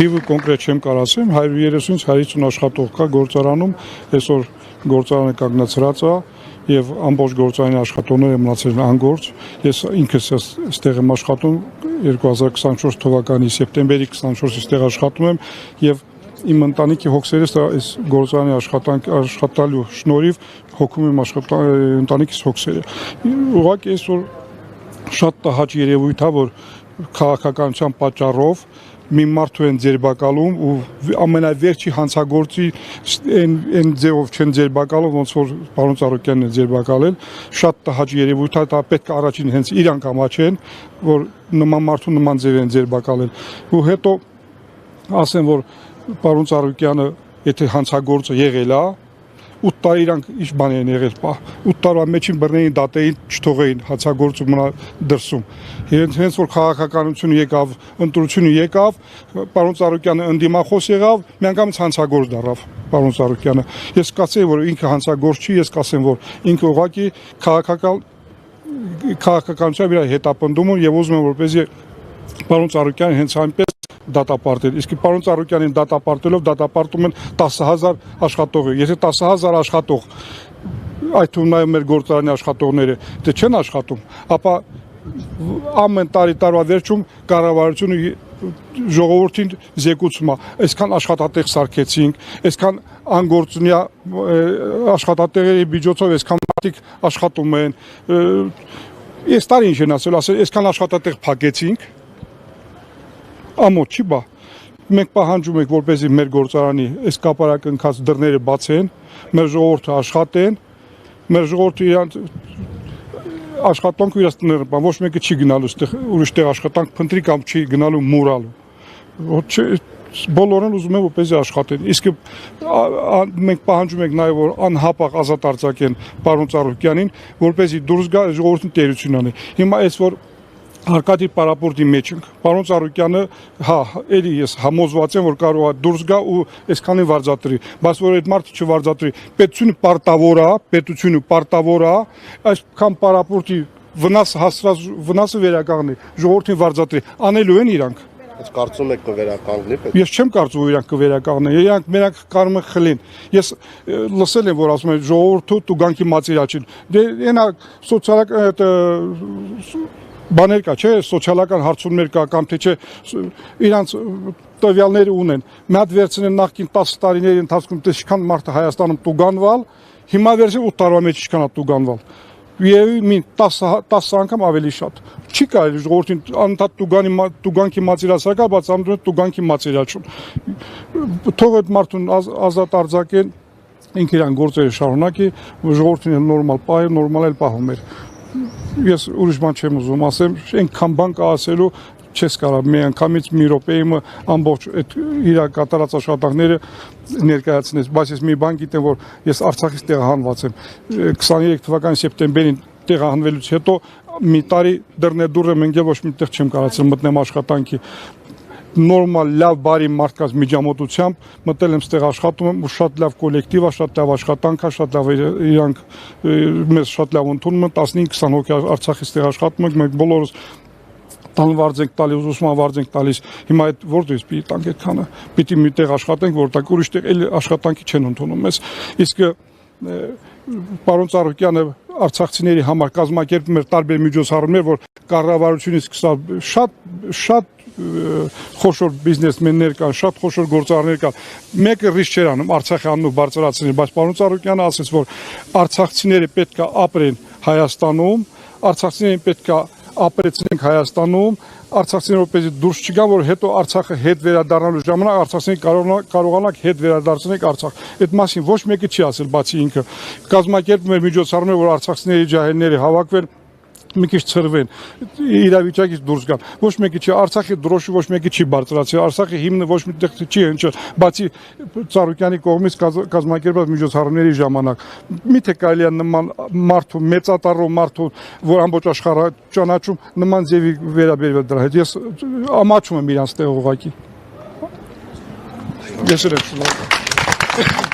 Թիվը կոնկրետ չեմ կարող ասեմ, 130-ից 150 աշխատող կա գործարանում, այսօր գործարանը կանգնացրած է եւ ամբողջ գործարանի աշխատողները մնացել են անգործ։ Ես ինքս այստեղ եմ աշխատում 2024 թվականի սեպտեմբերի 24-ից այստեղ աշխատում եմ եւ իմ ընտանիքի հոգսերս այս գործարանի աշխատալու շնորհիվ հոգում եմ ընտանիքիս հոգսերը։ Ուղղակի այսօր շատ տհաճ երևույթ է, որ քաղաքականության պատճառով մի մարդու են ձերբակալում ու ամենավերջի հանցագործի այն ձևով չեն ձերբակալում, ոնց որ պարոն Ծառուկյանն է ձերբակալել, շատ տհաճ երևույթ է, դա պետք է առաջին հենց իրանք ամաչեն, որ նման մարդու նման ձև են ձերբակալել։ Ու հետո ասեմ, որ պարոն Ծառուկյանը, եթե հանցագործը եղել է, 8 տարի իրանք ինչ բան են եղել, 8 տարվա մեջին բռնեին դատեին, չթողեին հանցագործը մնա դրսում։ Հենց որ քաղաքականությունը եկավ, ընտրությունը եկավ, պարոն Ծառուկյանը ընդդիմախոս եղավ, միանգամից հանցագործ դառավ պարոն Ծառուկյանը։ Ես կասեի, որ ինքը հանցագործ չի, ես կասեմ, որ ինքը ուղղակի քաղաքականության վրա հետապնդում եւ ուզում եմ որպեսզի պարոն Ծառուկյանը հենց այնպես դատապարտել, իսկ պարոն Ծառուկյանին դատապարտելով դատապարտում են 10,000 աշխատողը, եթե 10,000 աշխատող, այդ թվում նաև մեր գործարանի աշխատողները, դե չեն աշխատում, ապա ամեն տարվա վերջում կառավարությունը ժողովրդին զեկուցում է, այսքան աշխատատեղ սարքեցինք, այսքան անգործնյա աշխատատեղերի միջոցով այսքան մարդիկ աշխատում են, այս տարի ինչ են ասել, այսքան աշխատատեղ փակեցինք, ամոթ չի բա, մենք պահանջում ենք, որպեսզի մեր գործարանի այս կապարակնքած դռները բացեն, մեր ժողովուրդը աշխատեն, մեր ժողովուրդը իրանց աշխատանքը իրաց տները բան, ոչ մեկը չի գնալու ուրիշ տեղ աշխատանք փնտրի կամ չի գնալու մուրալու, բոլորն ուզում են որպեսզի աշխատեն, իսկ մենք պահանջում ենք նաև որ անհապաղ ազատ արձակեն պարոն Ծառուկյանին, որպեսզի դուրս գա ժողովրդին տերություն անի, հիմա այս որ Արկադի պարապորտի մեջ ենք, պարոն Ծառուկյանը, էլի ես համոզված եմ, որ կարող է դուրս գա ու այսքանին վարձատրի, բայց որ այդ մարդը չվարձատրի, պետությունը պարտավոր է, այսքան պարապորտի վնասը վերականգնի, ժողովրդին վարձատրի, անելու են իրանք։ Ես կարծում եք կվերականգնի պետք։ Ես չեմ կարծում որ իրանք կվերականգնեն, իրանք մենակ կարող են խլին։ Ես լսել եմ որ ասում են ժողովուրդը տուգանքի մածիրաչին։ Դե այնա սոցիալական բաներ կա, չէ, սոցիալական հարցումներ կա կամ թե չէ, իրանց տվյալները ունեն։ Մի հատ վերցնեն նախկին 10 տարիների ընթացքում ինչքան մարդ Հայաստանում տուգանվալ, հիմա վերցնեն 8 տարվա մեջ ինչքան է տուգանվալ։ Եվ մի 10 անգամ ավելի շատ։ Չի կարելի ժողովրդին անընդհատ տուգանքի մածիրացակալ, բայց ամենուրեն տուգանքի մածիրաչում։ Թող այդ մարդուն ազատ արձակեն, ինքը իրան գործերը շարունակի, ժողովրդին նորմալ պահի, նորմալ էլ պահում էր։ Ես ուրիշ բան չեմ ուզում ասեմ, այնքան բան կա ասելու չես կարող մի անգամից մի րոպեի ամբողջ այդ իր կատարած աշխատանքները ներկայացնես, բայց ես մի բան գիտեմ, որ ես Արցախից տեղահանված եմ 23 թվականի սեպտեմբերին տեղահանվելուց հետո մի տարի դռնեդուռ եմ ընկել, ոչ միտեղ չեմ կարողացել մտնեմ աշխատանքի նորմալ լավ բարի մարդկաց միջամտությամբ մտել եմ ստեղ աշխատում եմ ու շատ լավ կոլեկտիվ է, շատ լավ աշխատանք է, շատ լավ իրանք մեզ շատ լավ ընդունում են 15-20 հոգի Արցախից ստեղ աշխատում ենք, մենք բոլորս տան վարձ ենք տալիս, ուսման վարձ ենք տալիս, հիմա այդ որտեղից պիտի տանք այդքանը, պիտի մի տեղ աշխատենք, որտեղ ուրիշ տեղ էլ աշխատանքի չեն ընդունում մեզ, իսկ պարոն Ծառուկյանը արցախցիների համար կազմակերպում էր տարբեր միջոցառումներ, որ կառավարությունից սկսած շատ խոշոր բիզնեսմեններ կան, շատ խոշոր գործարարներ կան, մեկը ռիսկ չէր անում Արցախի անունով բարձրացնել, բայց պարոն Ծառուկյանը ասաց, որ արցախցիները պետք է ապրեն Հայաստանում, արցախցիներին պետք է ապրեցնենք Հայաստանում, արցախցիները որպեսզի դուրս չգան, որ հետո Արցախը հետ վերադառնալու ժամանակ արցախցիներին կարողանանք հետ վերադարձնել Արցախ։ Այդ մասին ոչ մեկը չի ասել, բացի ինքը։ Կազմակերպում էր միջոցառումներ, որ արցախցիների ջահելները հավաքվեն, մի քիչ ցրվեն, իրավիճակից դուրս գան։ Ոչ մեկը չի, Արցախի դրոշը ոչ մեկը չի բարձրացել, Արցախի հիմնը ոչ միտեղ չի հնչել, բացի Ծառուկյանի կողմից կազմակերպված միջոցառումների ժամանակ։ Միթե կարելի է նման մարդու, մեծատառով մարդու, որ ամբողջ աշխարհը ճանաչում, նման ձևի վերաբերվել դրա հետ։ Ես ամաչում եմ իրանց տեղ ուղղակի։ Ես էլ եմ շնորհակալ։